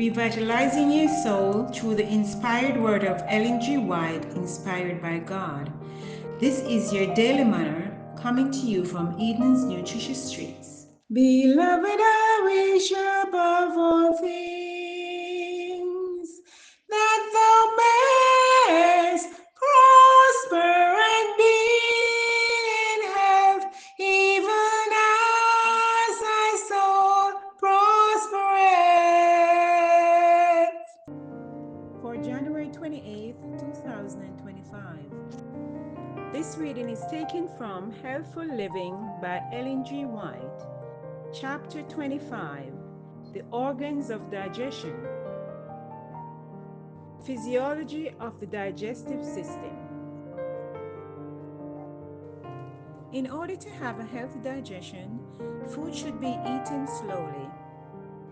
revitalizing your soul through the inspired word of Ellen G. White, inspired by God. This is your daily manna coming to you from Eden's Nutritious Streets. Beloved, I wish above all things that thou mayest prosper and be in health, even as thy soul prospereth. For January 28th, 2025. This reading is taken from Healthful Living by Ellen G. White, Chapter 25, The Organs of Digestion. Physiology of the digestive system. In order to have a healthy digestion, food should be eaten slowly.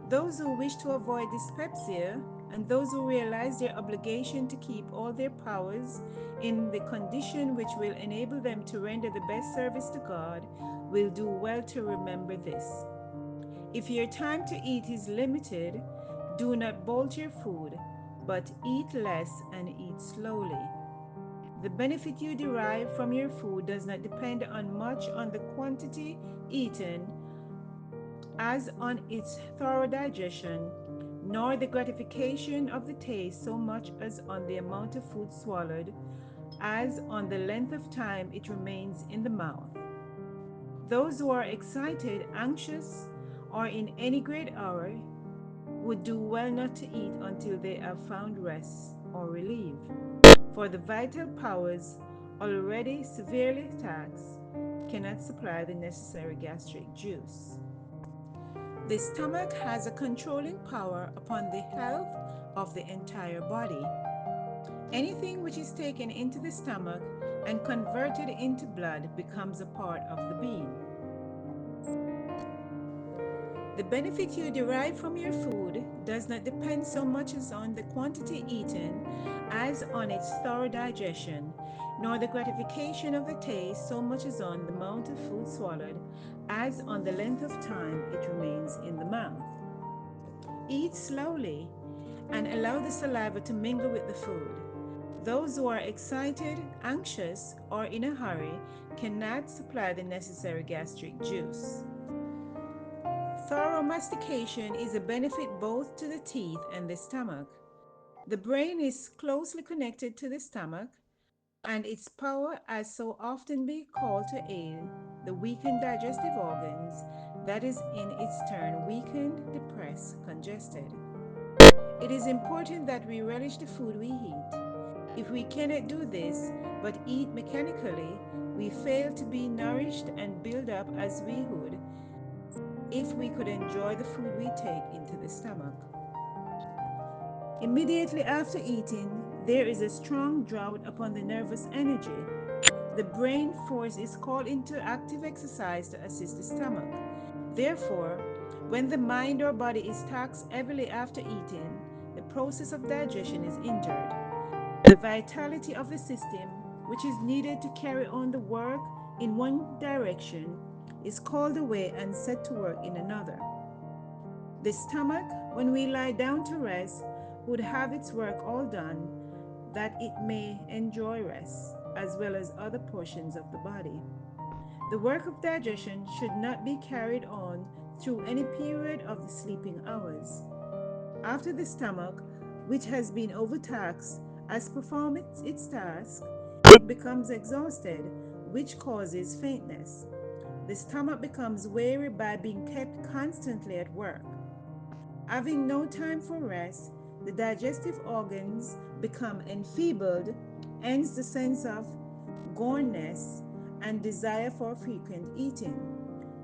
Those who wish to avoid dyspepsia and those who realize their obligation to keep all their powers in the condition which will enable them to render the best service to God will do well to remember this. If your time to eat is limited, do not bolt your food, but eat less and eat slowly. The benefit you derive from your food does not depend much on the quantity eaten as on its thorough digestion, nor the gratification of the taste so much as on the amount of food swallowed, as on the length of time it remains in the mouth. Those who are excited, anxious, or in any great hour would do well not to eat until they have found rest or relief, for the vital powers, already severely taxed, cannot supply the necessary gastric juice. The stomach has a controlling power upon the health of the entire body. Anything which is taken into the stomach and converted into blood becomes a part of the being. The benefit you derive from your food does not depend so much as on the quantity eaten as on its thorough digestion, nor the gratification of the taste so much as on the amount of food swallowed as on the length of time it remains in the mouth. Eat slowly and allow the saliva to mingle with the food. Those who are excited, anxious, or in a hurry cannot supply the necessary gastric juice. Thorough mastication is a benefit both to the teeth and the stomach. The brain is closely connected to the stomach, and its power has so often been called to aid the weakened digestive organs, that is in its turn weakened, depressed, congested. It is important that we relish the food we eat. If we cannot do this, but eat mechanically, we fail to be nourished and build up as we would if we could enjoy the food we take into the stomach. Immediately after eating, there is a strong drought upon the nervous energy. The brain force is called into active exercise to assist the stomach. Therefore, when the mind or body is taxed heavily after eating, the process of digestion is injured. The vitality of the system, which is needed to carry on the work in one direction, is called away and set to work in another. The stomach, when we lie down to rest, would have its work all done, that it may enjoy rest, as well as other portions of the body. The work of digestion should not be carried on through any period of the sleeping hours. After the stomach, which has been overtaxed, has performed its task, it becomes exhausted, which causes faintness. The stomach becomes weary by being kept constantly at work. Having no time for rest, the digestive organs become enfeebled, hence the sense of gormness and desire for frequent eating.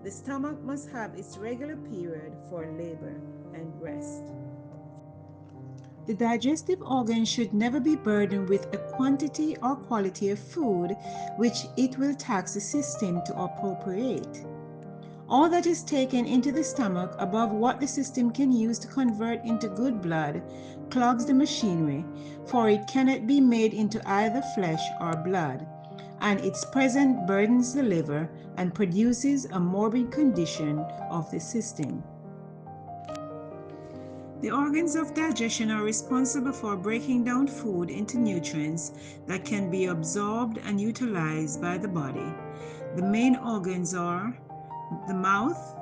The stomach must have its regular period for labor and rest. The digestive organ should never be burdened with a quantity or quality of food which it will tax the system to appropriate. All that is taken into the stomach above what the system can use to convert into good blood clogs the machinery, for it cannot be made into either flesh or blood, and its presence burdens the liver and produces a morbid condition of the system. The organs of digestion are responsible for breaking down food into nutrients that can be absorbed and utilized by the body. The main organs are the mouth,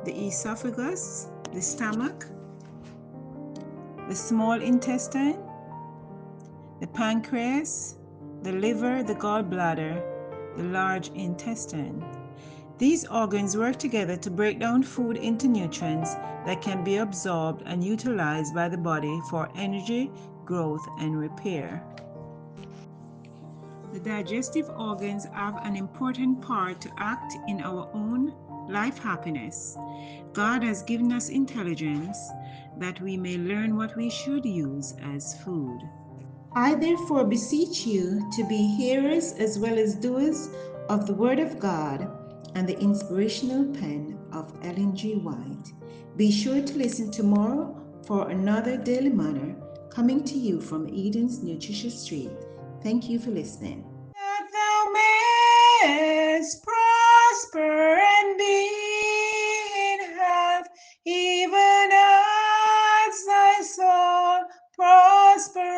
the esophagus, the stomach, the small intestine, the pancreas, the liver, the gallbladder, the large intestine. These organs work together to break down food into nutrients that can be absorbed and utilized by the body for energy, growth, and repair. The digestive organs have an important part to act in our own life happiness. God has given us intelligence that we may learn what we should use as food. I therefore beseech you to be hearers as well as doers of the Word of God and the inspirational pen of Ellen G. White. Be sure to listen tomorrow for another Daily Manna coming to you from Eden's Nutritious Street. Thank you for listening. That thou mayest prosper and be in health, even as thy soul prosper.